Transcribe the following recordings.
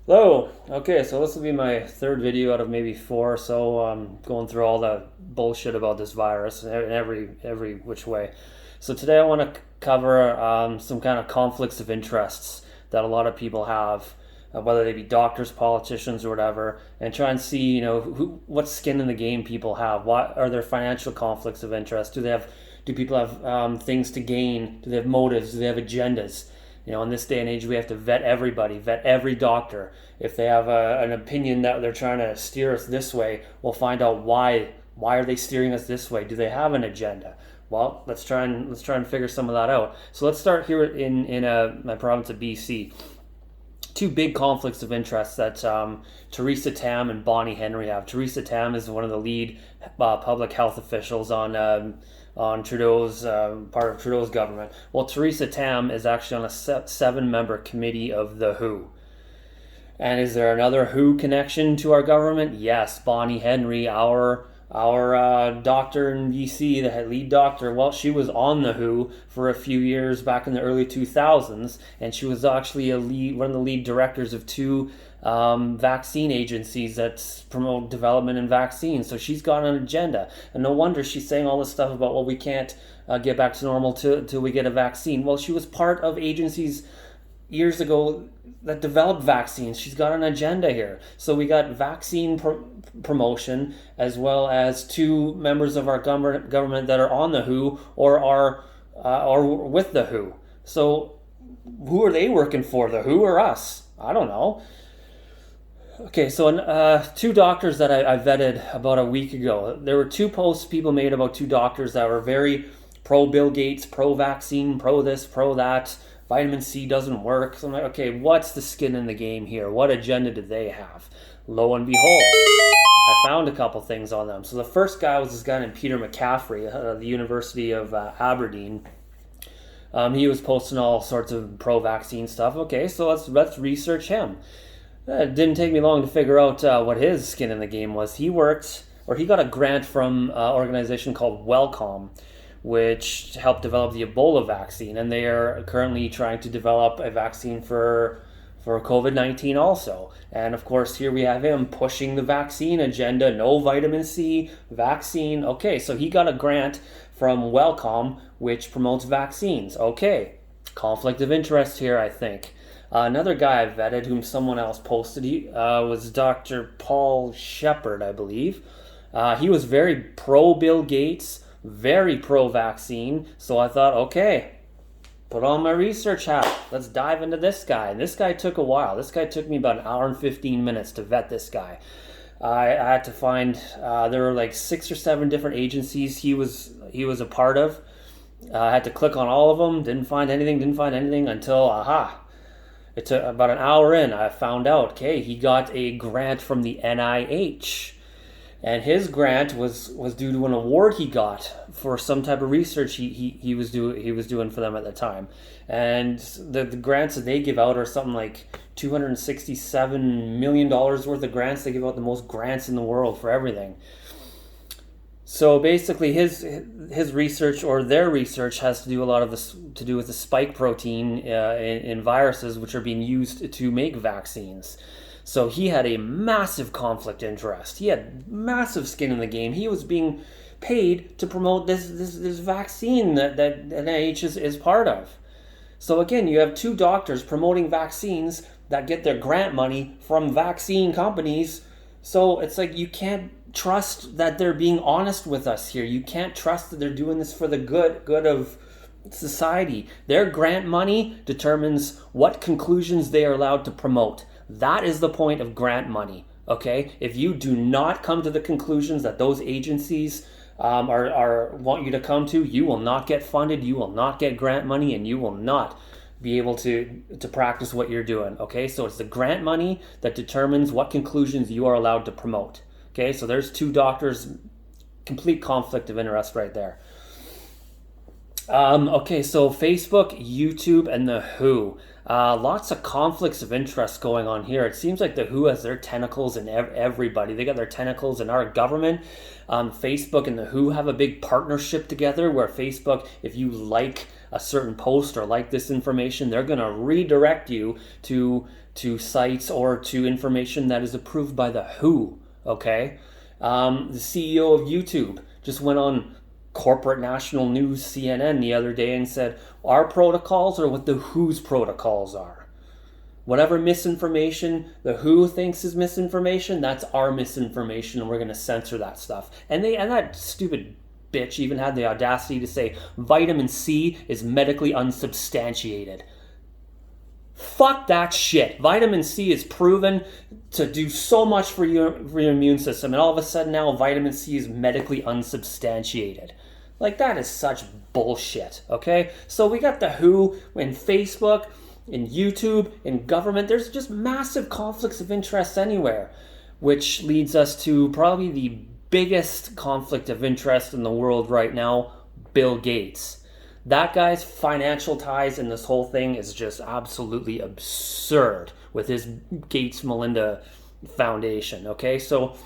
Hello. Okay, so this will be my third video out of maybe four. So going through all the bullshit about this virus in every which way. So today I want to cover some kind of conflicts of interests that a lot of people have, whether they be doctors, politicians, or whatever, and try and see what skin in the game people have. What are their financial conflicts of interest? Do people have things to gain? Do they have motives? Do they have agendas? In this day and age, we have to vet everybody, vet every doctor. If they have an opinion that they're trying to steer us this way, we'll find out why. Why are they steering us this way? Do they have an agenda? Well, let's try and figure some of that out. So let's start here in my province of BC. Two big conflicts of interest that Theresa Tam and Bonnie Henry have. Theresa Tam is one of the lead public health officials on Trudeau's part of Trudeau's government. Well, Theresa Tam is actually on a seven-member committee of the WHO. And is there another WHO connection to our government? Yes, Bonnie Henry, our doctor in BC, the lead doctor. Well, she was on the WHO for a few years back in the early 2000s, and she was actually one of the lead directors of two vaccine agencies that promote development in vaccines. So she's got an agenda, and no wonder she's saying all this stuff about, well, we can't get back to normal till we get a vaccine. Well, she was part of agencies years ago that developed vaccines. She's got an agenda here. So we got vaccine promotion, as well as two members of our government that are on the WHO or with the WHO. So who are they working for? The WHO or us? I don't know. Okay, so two doctors that I vetted about a week ago. There were two posts people made about two doctors that were very pro Bill Gates, pro vaccine, pro this, pro that. Vitamin C doesn't work. So I'm like, okay, what's the skin in the game here? What agenda do they have? Lo and behold, I found a couple things on them. So the first guy was this guy named Peter McCaffrey, the University of Aberdeen. He was posting all sorts of pro-vaccine stuff. Okay, so let's research him. It didn't take me long to figure out what his skin in the game was. He got a grant from an organization called Wellcome, which helped develop the Ebola vaccine, and they are currently trying to develop a vaccine for COVID-19 also. And of course, here we have him pushing the vaccine agenda, no vitamin C, vaccine. Okay, so he got a grant from Wellcome, which promotes vaccines. Okay, conflict of interest here, I think. Another guy I vetted, whom someone else posted, was Dr. Paul Shepard, I believe. He was very pro Bill Gates, very pro vaccine. So I thought, okay, put on my research hat. Let's dive into this guy. And this guy took a while. This guy took me about an hour and 15 minutes to vet this guy. I had to find, there were like 6 or 7 different agencies he was a part of. I had to click on all of them. Didn't find anything until, it took about an hour in. I found out, okay, he got a grant from the NIH. And his grant was due to an award he got for some type of research he was doing for them at the time. And the grants that they give out are something like $267 million worth of grants. They give out the most grants in the world for everything. So basically, his research, or their research, has to do a lot of this to do with the spike protein in viruses, which are being used to make vaccines. So he had a massive conflict interest. He had massive skin in the game. He was being paid to promote this vaccine that NIH is part of. So again, you have two doctors promoting vaccines that get their grant money from vaccine companies. So it's like, you can't trust that they're being honest with us here. You can't trust that they're doing this for the good of society. Their grant money determines what conclusions they are allowed to promote. That is the point of grant money, okay? If you do not come to the conclusions that those agencies are want you to come to, you will not get funded, you will not get grant money, and you will not be able to practice what you're doing, okay? So it's the grant money that determines what conclusions you are allowed to promote, okay? So there's two doctors, complete conflict of interest right there. Okay, so Facebook, YouTube, and the WHO. Lots of conflicts of interest going on here. It seems like the WHO has their tentacles in everybody. They got their tentacles in our government. Facebook and the WHO have a big partnership together where Facebook, if you like a certain post or like this information, they're going to redirect you to to sites or to information that is approved by the WHO, okay? The CEO of YouTube just went on corporate national news CNN the other day and said, our protocols are what the WHO's protocols are. Whatever misinformation the WHO thinks is misinformation, that's our misinformation, and we're going to censor that stuff. And that stupid bitch even had the audacity to say vitamin C is medically unsubstantiated. Fuck that shit. Vitamin C is proven to do so much for your immune system, and all of a sudden now vitamin C is medically unsubstantiated. Like, that is such bullshit, okay? So we got the WHO and Facebook, in YouTube, in government. There's just massive conflicts of interest anywhere, which leads us to probably the biggest conflict of interest in the world right now, Bill Gates. That guy's financial ties in this whole thing is just absolutely absurd with his Gates Melinda Foundation, okay? So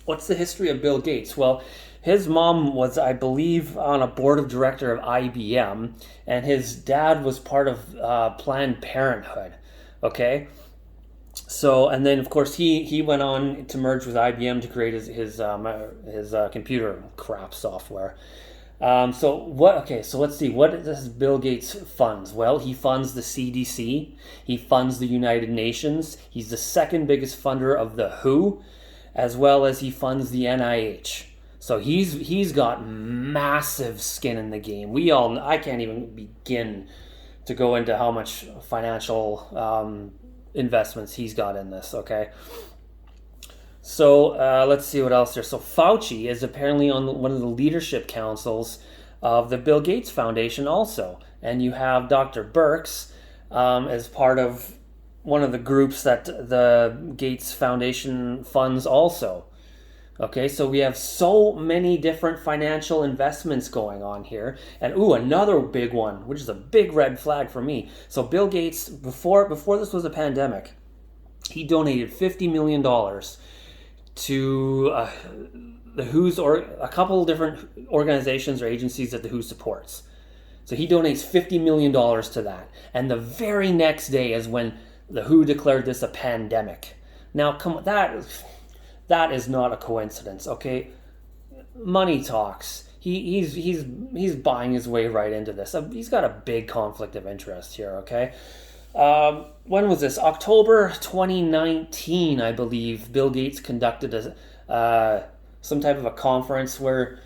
what's the history of Bill Gates? Well, his mom was, I believe, on a board of director of IBM, and his dad was part of Planned Parenthood, okay? So, and then of course he went on to merge with IBM to create his computer crap software. So let's see, what does Bill Gates funds? Well, he funds the CDC, he funds the United Nations, he's the second biggest funder of the WHO, as well as he funds the NIH. So he's got massive skin in the game. I can't even begin to go into how much financial investments he's got in this, okay? So let's see what else there. So Fauci is apparently on one of the leadership councils of the Bill Gates Foundation also. And you have Dr. Birx as part of one of the groups that the Gates Foundation funds also. Okay, so we have so many different financial investments going on here. And another big one, which is a big red flag for me. So Bill Gates, before this was a pandemic, he donated $50 million to the WHO's, or a couple of different organizations or agencies that the WHO supports. So he donates $50 million to that. And the very next day is when the WHO declared this a pandemic. Now, come on, that is not a coincidence, okay? Money talks. He's buying his way right into this. He's got a big conflict of interest here, okay? When was this? October 2019, I believe. Bill Gates conducted some type of a conference where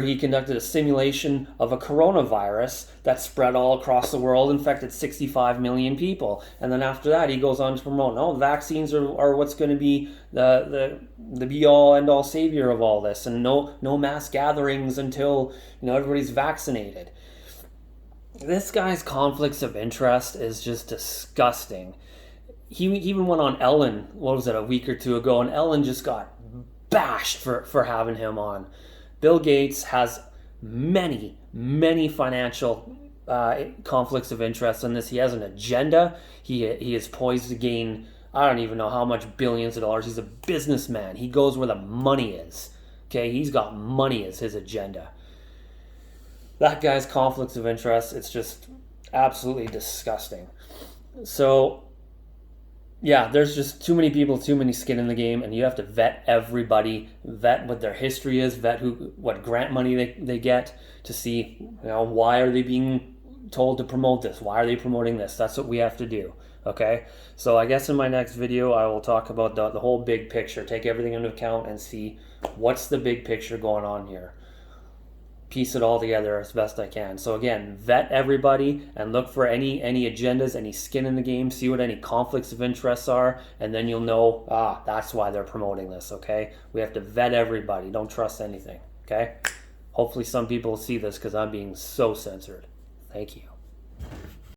he conducted a simulation of a coronavirus that spread all across the world, infected 65 million people. And then after that, he goes on to promote, vaccines are what's going to be the be-all, end-all savior of all this, and no mass gatherings until everybody's vaccinated. This guy's conflicts of interest is just disgusting. He even went on Ellen, a week or two ago, and Ellen just got bashed for having him on. Bill Gates has many, many financial conflicts of interest in this. He has an agenda. He is poised to gain, I don't even know how much billions of dollars. He's a businessman. He goes where the money is. Okay, he's got money as his agenda. That guy's conflicts of interest, it's just absolutely disgusting. So, yeah, there's just too many people, too many skin in the game, and you have to vet everybody, vet what their history is, vet what grant money they get to see, why are they being told to promote this? Why are they promoting this? That's what we have to do, okay? So I guess in my next video, I will talk about the whole big picture, take everything into account and see what's the big picture going on here. Piece it all together as best I can. So again, vet everybody and look for any agendas, any skin in the game, see what any conflicts of interest are, and then you'll know, that's why they're promoting this, okay? We have to vet everybody. Don't trust anything, okay? Hopefully some people will see this because I'm being so censored. Thank you.